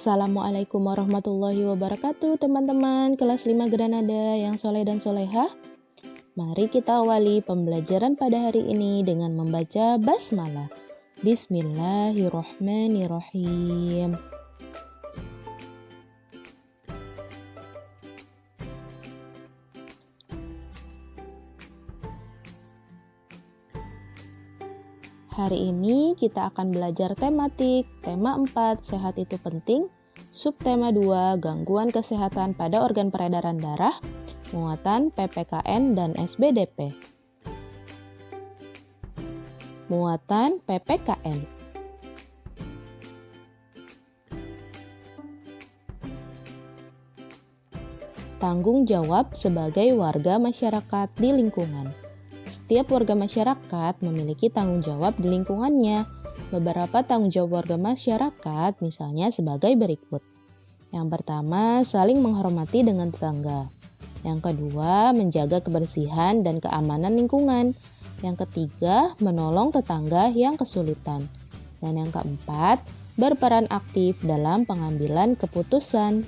Assalamualaikum warahmatullahi wabarakatuh teman-teman kelas 5 Granada yang soleh dan solehah. Mari kita awali pembelajaran pada hari ini dengan membaca basmalah. Bismillahirrohmanirrohim. Hari ini kita akan belajar tematik, tema 4, sehat itu penting, subtema 2, gangguan kesehatan pada organ peredaran darah, muatan PPKN dan SBDP. Muatan PPKN. Tanggung jawab sebagai warga masyarakat di lingkungan. Setiap warga masyarakat memiliki tanggung jawab di lingkungannya. Beberapa tanggung jawab warga masyarakat misalnya sebagai berikut. Yang pertama, saling menghormati dengan tetangga. Yang kedua, menjaga kebersihan dan keamanan lingkungan. Yang ketiga, menolong tetangga yang kesulitan. Dan yang keempat, berperan aktif dalam pengambilan keputusan.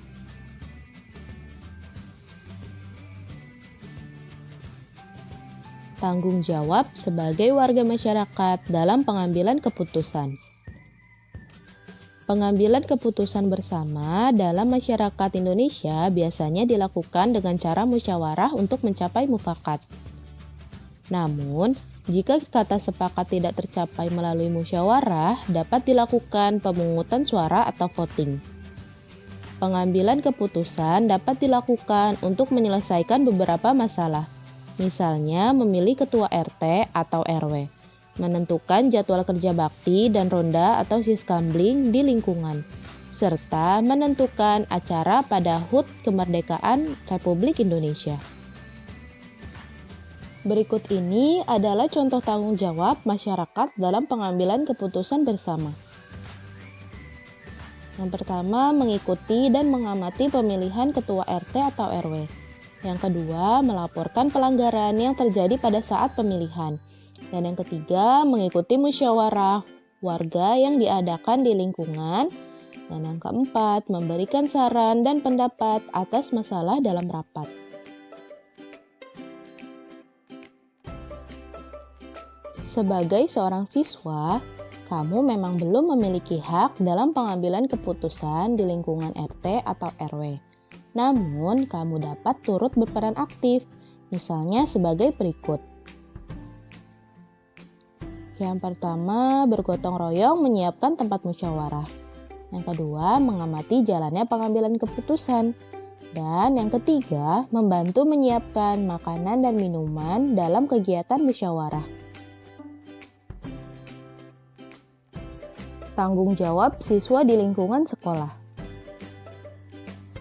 Tanggung jawab sebagai warga masyarakat dalam pengambilan keputusan. Pengambilan keputusan bersama dalam masyarakat Indonesia biasanya dilakukan dengan cara musyawarah untuk mencapai mufakat. Namun, jika kata sepakat tidak tercapai melalui musyawarah, dapat dilakukan pemungutan suara atau voting. Pengambilan keputusan dapat dilakukan untuk menyelesaikan beberapa masalah. Misalnya memilih ketua RT atau RW, menentukan jadwal kerja bakti dan ronda atau siskambling di lingkungan, serta menentukan acara pada HUT Kemerdekaan Republik Indonesia. Berikut ini adalah contoh tanggung jawab masyarakat dalam pengambilan keputusan bersama. Yang pertama, mengikuti dan mengamati pemilihan ketua RT atau RW. Yang kedua, melaporkan pelanggaran yang terjadi pada saat pemilihan. Dan yang ketiga, mengikuti musyawarah warga yang diadakan di lingkungan. Dan yang keempat, memberikan saran dan pendapat atas masalah dalam rapat. Sebagai seorang siswa, kamu memang belum memiliki hak dalam pengambilan keputusan di lingkungan RT atau RW. Namun, kamu dapat turut berperan aktif, misalnya sebagai berikut. Yang pertama, bergotong royong menyiapkan tempat musyawarah. Yang kedua, mengamati jalannya pengambilan keputusan. Dan yang ketiga, membantu menyiapkan makanan dan minuman dalam kegiatan musyawarah. Tanggung jawab siswa di lingkungan sekolah.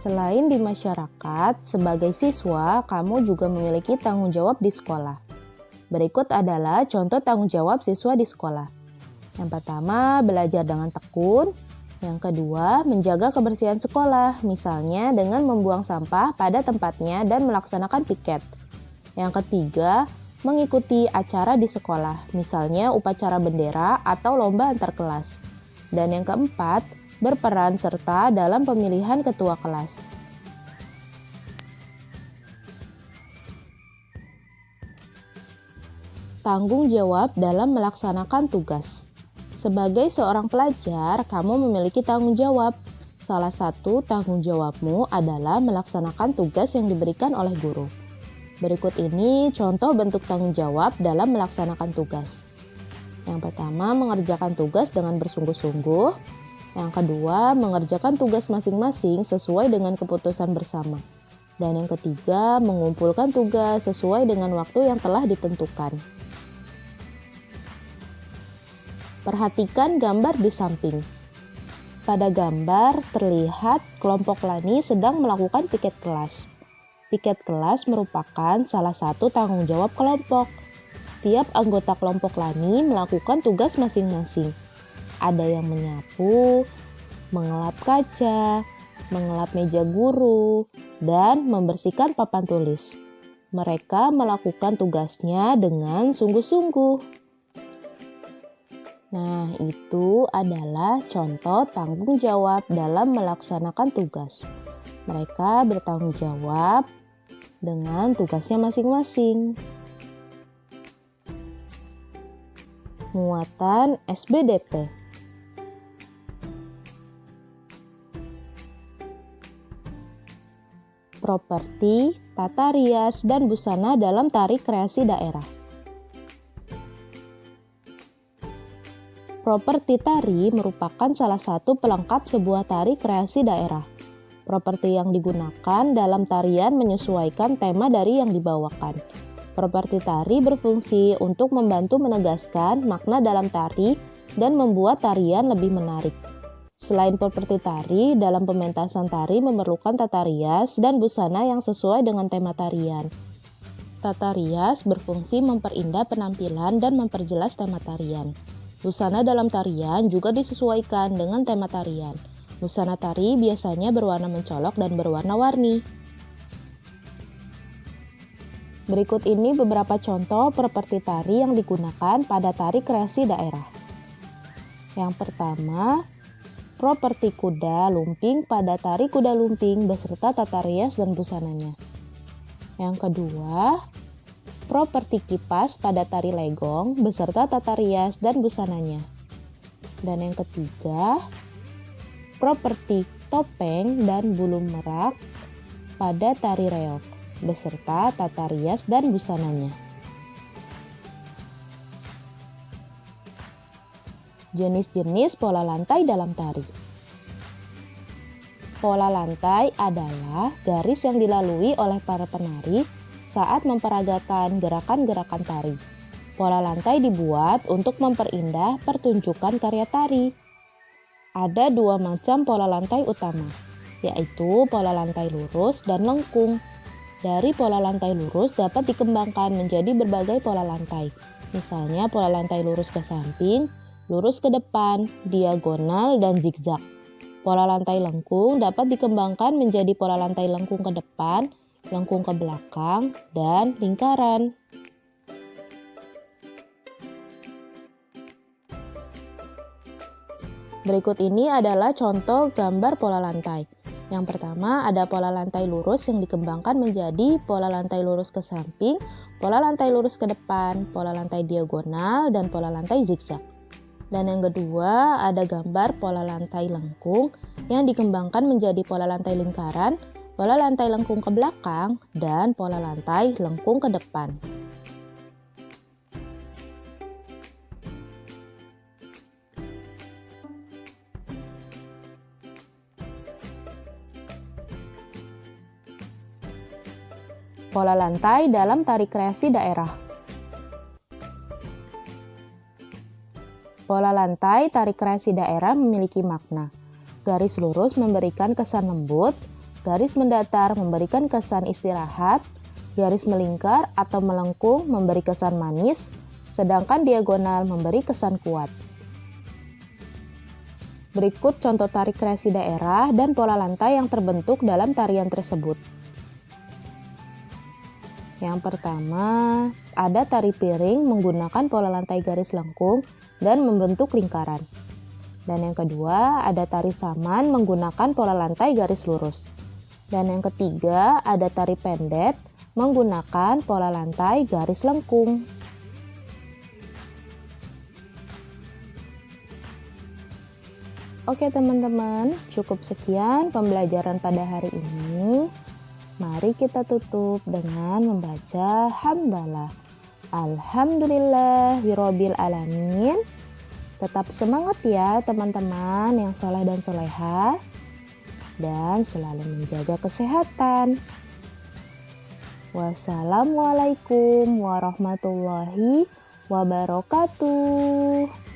Selain di masyarakat, sebagai siswa, kamu juga memiliki tanggung jawab di sekolah. Berikut adalah contoh tanggung jawab siswa di sekolah. Yang pertama, belajar dengan tekun. Yang kedua, menjaga kebersihan sekolah, misalnya dengan membuang sampah pada tempatnya dan melaksanakan piket. Yang ketiga, mengikuti acara di sekolah, misalnya upacara bendera atau lomba antar kelas. Dan yang keempat, berperan serta dalam pemilihan ketua kelas. Tanggung jawab dalam melaksanakan tugas. Sebagai seorang pelajar, kamu memiliki tanggung jawab. Salah satu tanggung jawabmu adalah melaksanakan tugas yang diberikan oleh guru. Berikut ini contoh bentuk tanggung jawab dalam melaksanakan tugas. Yang pertama, mengerjakan tugas dengan bersungguh-sungguh. Yang kedua, mengerjakan tugas masing-masing sesuai dengan keputusan bersama. Dan yang ketiga, mengumpulkan tugas sesuai dengan waktu yang telah ditentukan. Perhatikan gambar di samping. Pada gambar terlihat kelompok Lani sedang melakukan piket kelas. Piket kelas merupakan salah satu tanggung jawab kelompok. Setiap anggota kelompok Lani melakukan tugas masing-masing. Ada yang menyapu, mengelap kaca, mengelap meja guru, dan membersihkan papan tulis. Mereka melakukan tugasnya dengan sungguh-sungguh. Nah, itu adalah contoh tanggung jawab dalam melaksanakan tugas. Mereka bertanggung jawab dengan tugasnya masing-masing. Muatan SBDP. Properti, tata rias, dan busana dalam tari kreasi daerah. Properti tari merupakan salah satu pelengkap sebuah tari kreasi daerah. Properti yang digunakan dalam tarian menyesuaikan tema dari yang dibawakan. Properti tari berfungsi untuk membantu menegaskan makna dalam tari dan membuat tarian lebih menarik. Selain properti tari, dalam pementasan tari memerlukan tata rias dan busana yang sesuai dengan tema tarian. Tata rias berfungsi memperindah penampilan dan memperjelas tema tarian. Busana dalam tarian juga disesuaikan dengan tema tarian. Busana tari biasanya berwarna mencolok dan berwarna-warni. Berikut ini beberapa contoh properti tari yang digunakan pada tari kreasi daerah. Yang pertama, properti kuda lumping pada tari kuda lumping beserta tata rias dan busananya. Yang kedua, properti kipas pada tari legong beserta tata rias dan busananya. Dan yang ketiga, properti topeng dan bulu merak pada tari reog beserta tata rias dan busananya. Jenis-jenis pola lantai dalam tari. Pola lantai adalah garis yang dilalui oleh para penari saat memperagakan gerakan-gerakan tari. Pola lantai dibuat untuk memperindah pertunjukan karya tari. Ada dua macam pola lantai utama, yaitu pola lantai lurus dan lengkung. Dari pola lantai lurus dapat dikembangkan menjadi berbagai pola lantai. Misalnya pola lantai lurus ke samping, lurus ke depan, diagonal, dan zigzag. Pola lantai lengkung dapat dikembangkan menjadi pola lantai lengkung ke depan, lengkung ke belakang, dan lingkaran. Berikut ini adalah contoh gambar pola lantai. Yang pertama ada pola lantai lurus yang dikembangkan menjadi pola lantai lurus ke samping, pola lantai lurus ke depan, pola lantai diagonal, dan pola lantai zigzag. Dan yang kedua ada gambar pola lantai lengkung yang dikembangkan menjadi pola lantai lingkaran, pola lantai lengkung ke belakang, dan pola lantai lengkung ke depan. Pola lantai dalam tari kreasi daerah. Pola lantai tari kreasi daerah memiliki makna. Garis lurus memberikan kesan lembut, garis mendatar memberikan kesan istirahat, garis melingkar atau melengkung memberi kesan manis, sedangkan diagonal memberi kesan kuat. Berikut contoh tari kreasi daerah dan pola lantai yang terbentuk dalam tarian tersebut. Yang pertama, ada tari piring menggunakan pola lantai garis lengkung dan membentuk lingkaran. Dan yang kedua, ada tari saman menggunakan pola lantai garis lurus. Dan yang ketiga, ada tari pendet menggunakan pola lantai garis lengkung. Oke teman-teman, cukup sekian pembelajaran pada hari ini. Mari kita tutup dengan membaca hamdalah. Alhamdulillahirabbil alamin. Tetap semangat ya teman-teman yang soleh dan soleha. Dan selalu menjaga kesehatan. Wassalamualaikum warahmatullahi wabarakatuh.